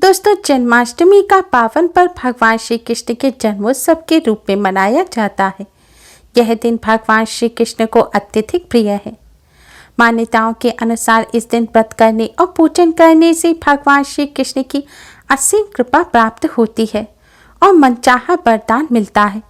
दोस्तों, जन्माष्टमी का पावन पर्व भगवान श्री कृष्ण के जन्मोत्सव के रूप में मनाया जाता है। यह दिन भगवान श्री कृष्ण को अत्यधिक प्रिय है। मान्यताओं के अनुसार इस दिन व्रत करने और पूजन करने से भगवान श्री कृष्ण की असीम कृपा प्राप्त होती है और मनचाहा वरदान मिलता है।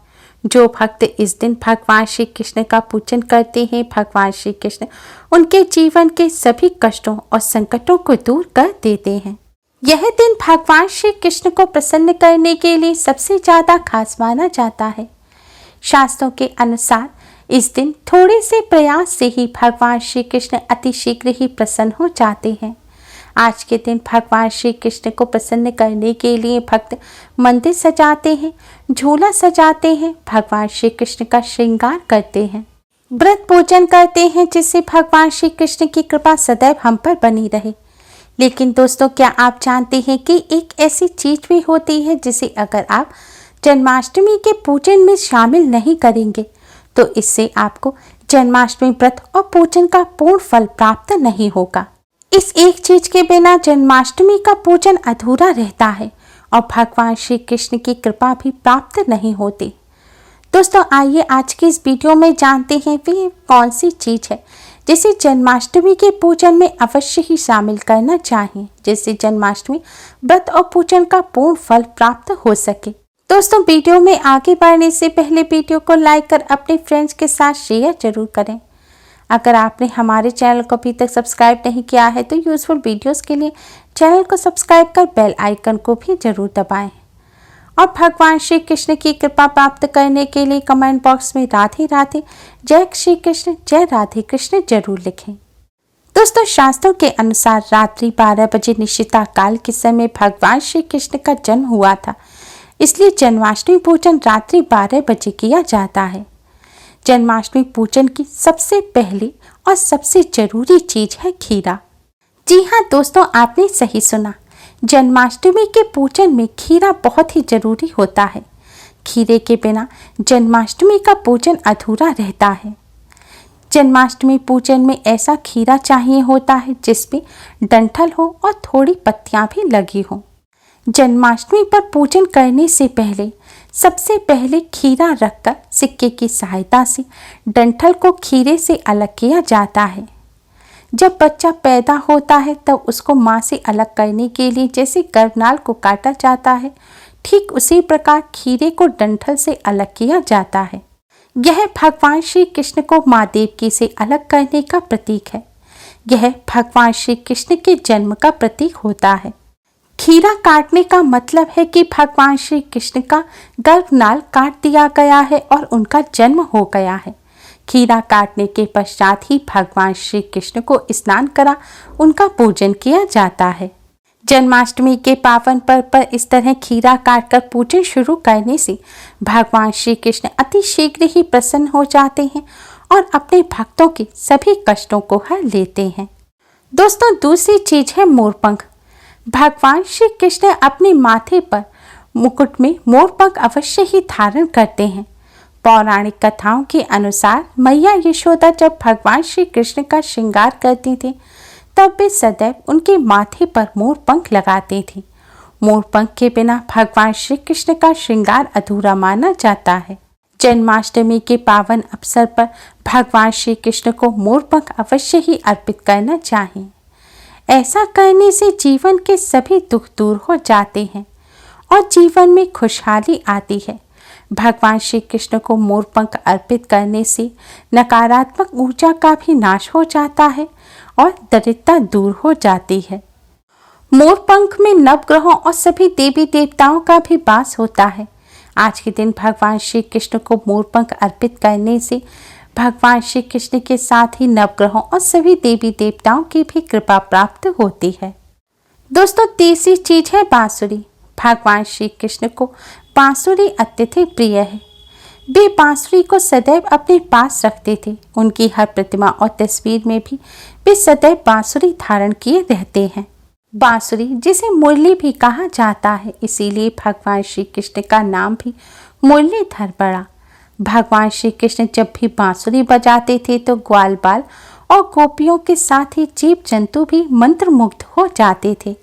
जो भक्त इस दिन भगवान श्री कृष्ण का पूजन करते हैं, भगवान श्री कृष्ण उनके जीवन के सभी कष्टों और संकटों को दूर कर देते हैं। यह दिन भगवान श्री कृष्ण को प्रसन्न करने के लिए सबसे ज्यादा खास माना जाता है। शास्त्रों के अनुसार इस दिन थोड़े से प्रयास से ही भगवान श्री कृष्ण अति शीघ्र ही प्रसन्न हो जाते हैं। आज के दिन भगवान श्री कृष्ण को प्रसन्न करने के लिए भक्त मंदिर सजाते हैं, झूला सजाते हैं, भगवान श्री कृष्ण का श्रृंगार करते हैं, व्रत पूजन करते हैं, जिससे भगवान श्री कृष्ण की कृपा सदैव हम पर बनी रहे। लेकिन दोस्तों, क्या आप जानते हैं कि एक ऐसी चीज भी होती है जिसे अगर आप जन्माष्टमी के पूजन में शामिल नहीं करेंगे तो इससे आपको जन्माष्टमी व्रत और पूजन का पूर्ण फल प्राप्त नहीं होगा। इस एक चीज के बिना जन्माष्टमी का पूजन अधूरा रहता है और भगवान श्री कृष्ण की कृपा भी प्राप्त नहीं होती। दोस्तों, आइए आज की इस वीडियो में जानते हैं वे कौन सी चीज है जिसे जन्माष्टमी के पूजन में अवश्य ही शामिल करना चाहिए, जिससे जन्माष्टमी व्रत और पूजन का पूर्ण फल प्राप्त हो सके। दोस्तों, वीडियो में आगे बढ़ने से पहले वीडियो को लाइक कर अपने फ्रेंड्स के साथ शेयर जरूर करें। अगर आपने हमारे चैनल को अभी तक सब्सक्राइब नहीं किया है तो यूजफुल वीडियोस के लिए चैनल को सब्सक्राइब कर बेल आइकन को भी जरूर दबाएं और भगवान श्री कृष्ण की कृपा प्राप्त करने के लिए कमेंट बॉक्स में राधे राधे, जय श्री कृष्ण, जय राधे कृष्ण जरूर लिखें। दोस्तों, शास्त्रों के अनुसार रात्रि 12 बजे निश्चिता काल के समय भगवान श्री कृष्ण का जन्म हुआ था, इसलिए जन्माष्टमी पूजन रात्रि 12 बजे किया जाता है। जन्माष्टमी पूजन की सबसे पहली और सबसे जरूरी चीज है खीरा। जी हाँ दोस्तों, आपने सही सुना, जन्माष्टमी के पूजन में खीरा बहुत ही जरूरी होता है। खीरे के बिना जन्माष्टमी का पूजन अधूरा रहता है। जन्माष्टमी पूजन में ऐसा खीरा चाहिए होता है जिसमें डंठल हो और थोड़ी पत्तियां भी लगी हो। जन्माष्टमी पर पूजन करने से पहले सबसे पहले खीरा रखकर सिक्के की सहायता से डंठल को खीरे से अलग किया जाता है। जब बच्चा पैदा होता है तब उसको माँ से अलग करने के लिए जैसे गर्भनाल को काटा जाता है, ठीक उसी प्रकार खीरे को डंठल से अलग किया जाता है। यह भगवान श्री कृष्ण को माँ देवकी से अलग करने का प्रतीक है। यह भगवान श्री कृष्ण के जन्म का प्रतीक होता है। खीरा काटने का मतलब है कि भगवान श्री कृष्ण का गर्भनाल काट दिया गया है और उनका जन्म हो गया है। खीरा काटने के पश्चात ही भगवान श्री कृष्ण को स्नान करा उनका पूजन किया जाता है। जन्माष्टमी के पावन पर्व पर इस तरह खीरा काटकर पूजन शुरू करने से भगवान श्री कृष्ण अति शीघ्र ही प्रसन्न हो जाते हैं और अपने भक्तों के सभी कष्टों को हर लेते हैं। दोस्तों, दूसरी चीज है मोरपंख। भगवान श्री कृष्ण अपने माथे पर मुकुट में मोरपंख अवश्य ही धारण करते हैं। पौराणिक कथाओं के अनुसार मैया यशोदा जब भगवान श्री कृष्ण का श्रृंगार करती थी तब वे सदैव उनके माथे पर मोरपंख लगाते थे। मोरपंख के बिना भगवान श्री कृष्ण का श्रृंगार अधूरा माना जाता है। जन्माष्टमी के पावन अवसर पर भगवान श्री कृष्ण को मोरपंख अवश्य ही अर्पित करना चाहिए। ऐसा करने से जीवन के सभी दुख दूर हो जाते हैं और जीवन में खुशहाली आती है। भगवान श्री कृष्ण को मोरपंख अर्पित करने से नकारात्मक ऊर्जा का भी नाश हो जाता है और दरिद्रता दूर हो जाती है। मोरपंख में नवग्रहों और सभी देवी देवताओं का भी वास होता है। आज के दिन भगवान श्री कृष्ण को मोरपंख अर्पित करने से भगवान श्री कृष्ण के साथ ही नवग्रहों और सभी देवी देवताओं की भी कृपा प्राप्त होती है। दोस्तों, तीसरी चीज है बांसुरी। भगवान श्री कृष्ण को बांसुरी अत्यधिक प्रिय है। वे बांसुरी को सदैव अपने पास रखते थे। उनकी हर प्रतिमा और तस्वीर में भी वे सदैव बांसुरी धारण किए रहते हैं। बांसुरी जिसे मुरली भी कहा जाता है, इसीलिए भगवान श्री कृष्ण का नाम भी मुरलीधर पड़ा। भगवान श्री कृष्ण जब भी बांसुरी बजाते थे तो ग्वाल बाल और गोपियों के साथ ही जीव जंतु भी मंत्रमुग्ध हो जाते थे।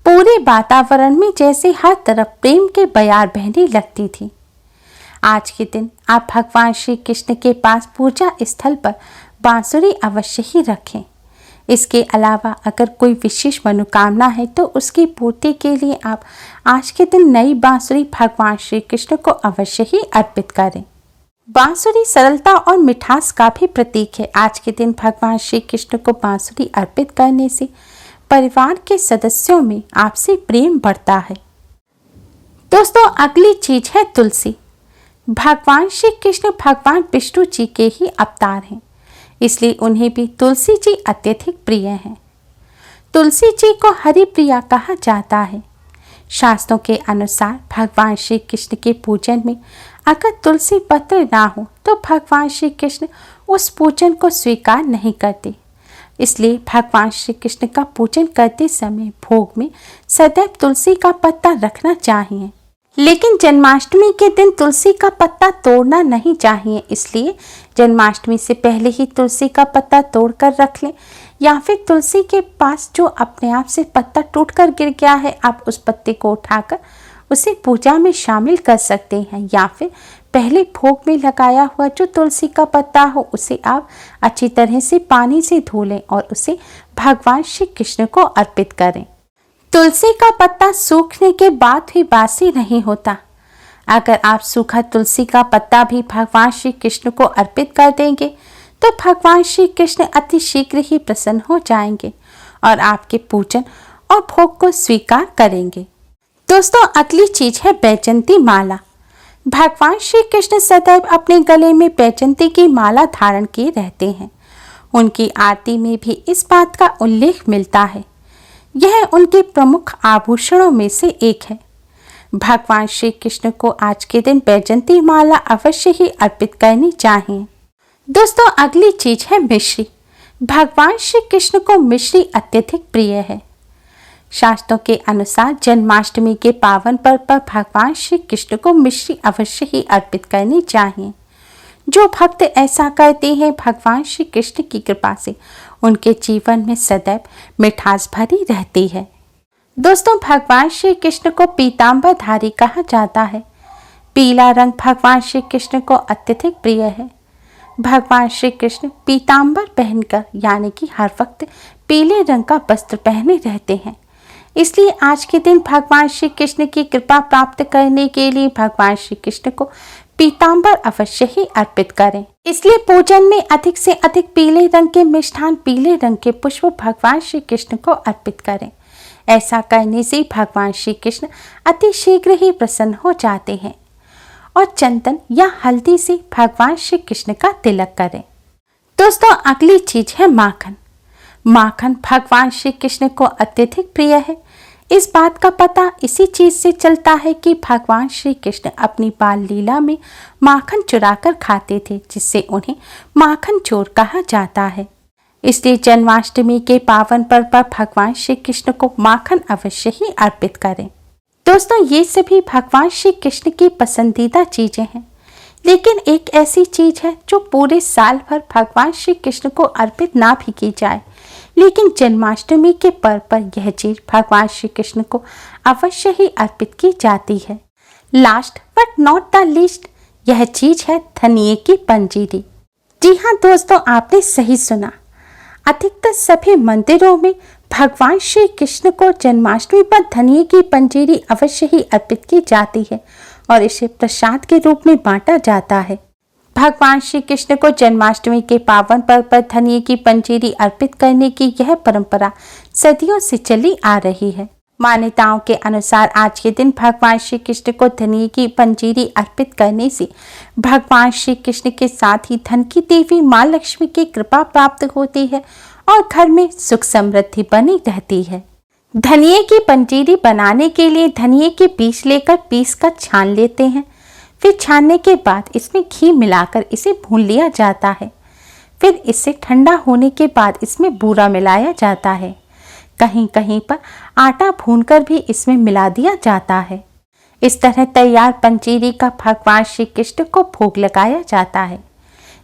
पूरे वातावरण में जैसे हर तरफ प्रेम के बयार बहने लगती थी। आज के दिन आप भगवान श्री कृष्ण के पास पूजा स्थल पर बांसुरी अवश्य ही रखें। इसके अलावा अगर कोई विशेष मनोकामना है तो उसकी पूर्ति के लिए आप आज के दिन नई बांसुरी भगवान श्री कृष्ण को अवश्य ही अर्पित करें। बांसुरी सरलता और मिठास का भी प्रतीक है। आज के दिन भगवान श्री कृष्ण को बांसुरी अर्पित करने से परिवार के सदस्यों में आपसी प्रेम बढ़ता है। दोस्तों, अगली चीज है तुलसी। भगवान श्री कृष्ण भगवान विष्णु जी के ही अवतार हैं, इसलिए उन्हें भी तुलसी जी अत्यधिक प्रिय हैं। तुलसी जी को हरि प्रिया कहा जाता है। शास्त्रों के अनुसार भगवान श्री कृष्ण के पूजन में अगर तुलसी पत्र ना हो तो भगवान श्री कृष्ण उस पूजन को स्वीकार नहीं करते। इसलिए भगवान श्री कृष्ण का पूजन करते समय भोग में सदैव तुलसी का पत्ता रखना चाहिए। लेकिन जन्माष्टमी के दिन तुलसी का पत्ता तोड़ना नहीं चाहिए, इसलिए जन्माष्टमी से पहले ही तुलसी का पत्ता तोड़कर रख लें, या फिर तुलसी के पास जो अपने आप से पत्ता टूटकर गिर गया है आप उस पत्ते को उठाकर उसे पूजा में शामिल कर सकते हैं, या फिर पहले भोग में लगाया हुआ जो तुलसी का पत्ता हो उसे आप अच्छी तरह से पानी से धो लें और उसे भगवान श्री कृष्ण को अर्पित करें। तुलसी का पत्ता सूखने के बाद भी बासी नहीं होता। अगर आप सूखा तुलसी का पत्ता भी भगवान श्री कृष्ण को अर्पित कर देंगे तो भगवान श्री कृष्ण अति शीघ्र ही प्रसन्न हो जाएंगे और आपके पूजन और भोग को स्वीकार करेंगे। दोस्तों, अगली चीज है बैजंती माला। भगवान श्री कृष्ण सदैव अपने गले में बैजंती की माला धारण किए रहते हैं। उनकी आरती में भी इस बात का उल्लेख मिलता है। यह उनके प्रमुख आभूषणों में से एक है। भगवान श्री कृष्ण को आज के दिन बैजंती माला अवश्य ही अर्पित करनी चाहिए। दोस्तों, अगली चीज है मिश्री। भगवान श्री कृष्ण को मिश्री अत्यधिक प्रिय है। शास्त्रों के अनुसार जन्माष्टमी के पावन पर्व पर भगवान श्री कृष्ण को मिश्री अवश्य ही अर्पित करनी चाहिए। जो भक्त ऐसा करते हैं भगवान श्री कृष्ण की कृपा से उनके जीवन में सदैव मिठास भरी रहती है। दोस्तों, भगवान श्री कृष्ण को पीतांबरधारी कहा जाता है। पीला रंग भगवान श्री कृष्ण को अत्यधिक प्रिय है। भगवान श्री कृष्ण पीतांबर पहनकर यानी कि हर वक्त पीले रंग का वस्त्र पहने रहते हैं। इसलिए आज के दिन भगवान श्री कृष्ण की कृपा प्राप्त करने के लिए भगवान श्री कृष्ण को पीतांबर अवश्य ही अर्पित करें। इसलिए पूजन में अधिक से अधिक पीले रंग के मिष्ठान, पीले रंग के पुष्प भगवान श्री कृष्ण को अर्पित करें। ऐसा करने से भगवान श्री कृष्ण अति शीघ्र ही प्रसन्न हो जाते हैं। और चंदन या हल्दी से भगवान श्री कृष्ण का तिलक करें। दोस्तों, अगली चीज है माखन। माखन भगवान श्री कृष्ण को अत्यधिक प्रिय है। इस बात का पता इसी चीज से चलता है कि भगवान श्री कृष्ण अपनी बाल लीला में माखन चुराकर खाते थे, जिससे उन्हें माखन चोर कहा जाता है। इसलिए जन्माष्टमी के पावन पर्व पर भगवान श्री कृष्ण को माखन अवश्य ही अर्पित करें। दोस्तों, ये सभी भगवान श्री कृष्ण की पसंदीदा चीजें हैं, लेकिन एक ऐसी चीज है जो पूरे साल भर भगवान श्री कृष्ण को अर्पित ना भी की जाए, लेकिन जन्माष्टमी के पर्व पर यह चीज भगवान श्री कृष्ण को अवश्य ही अर्पित की जाती है। Last but not the least, यह चीज है धनिये की पंजीरी। जी हाँ दोस्तों, आपने सही सुना। अधिकतर सभी मंदिरों में भगवान श्री कृष्ण को जन्माष्टमी पर धनिये की पंजीरी अवश्य ही अर्पित की जाती है और इसे प्रसाद के रूप में बांटा जाता है। भगवान श्री कृष्ण को जन्माष्टमी के पावन पर्व पर धनिये की पंजीरी अर्पित करने की यह परंपरा सदियों से चली आ रही है। मान्यताओं के अनुसार आज के दिन भगवान श्री कृष्ण को धनिये की पंजीरी अर्पित करने से भगवान श्री कृष्ण के साथ ही धन की देवी माँ लक्ष्मी की कृपा प्राप्त होती है और घर में सुख समृद्धि बनी रहती है। धनिये की पंजीरी बनाने के लिए धनिये के बीज लेकर पीस कर छान लेते हैं। फिर छानने के बाद इसमें घी मिलाकर इसे भून लिया जाता है। फिर इसे ठंडा होने के बाद इसमें बूरा मिलाया जाता है। कहीं कहीं पर आटा भूनकर भी इसमें मिला दिया जाता है। इस तरह तैयार पंजीरी का भगवान श्री कृष्ण को भोग लगाया जाता है।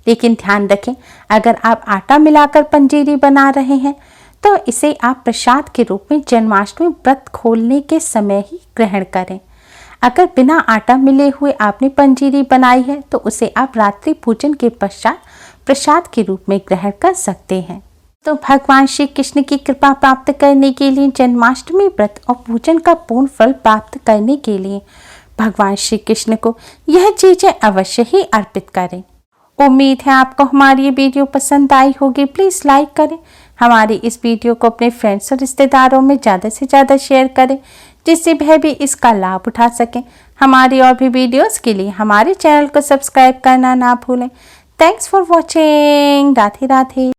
लेकिन ध्यान रखें, अगर आप आटा मिलाकर पंजीरी बना रहे हैं तो इसे आप प्रसाद के रूप में जन्माष्टमी व्रत खोलने के समय ही ग्रहण करें। अगर बिना आटा मिले हुए आपने पंजीरी बनाई है तो उसे आप रात्रि पूजन के पश्चात प्रसाद के रूप में ग्रहण कर सकते हैं। तो भगवान श्री कृष्ण की कृपा प्राप्त करने के लिए, जन्माष्टमी व्रत और पूजन का पूर्ण फल प्राप्त करने के लिए भगवान श्री कृष्ण को यह चीजें अवश्य ही अर्पित करें। उम्मीद है आपको हमारी ये वीडियो पसंद आई होगी। प्लीज़ लाइक करें, हमारी इस वीडियो को अपने फ्रेंड्स और रिश्तेदारों में ज़्यादा से ज़्यादा शेयर करें, जिससे वह भी इसका लाभ उठा सकें। हमारी और भी वीडियोस के लिए हमारे चैनल को सब्सक्राइब करना ना भूलें। Thanks for watching. Radhe Radhe.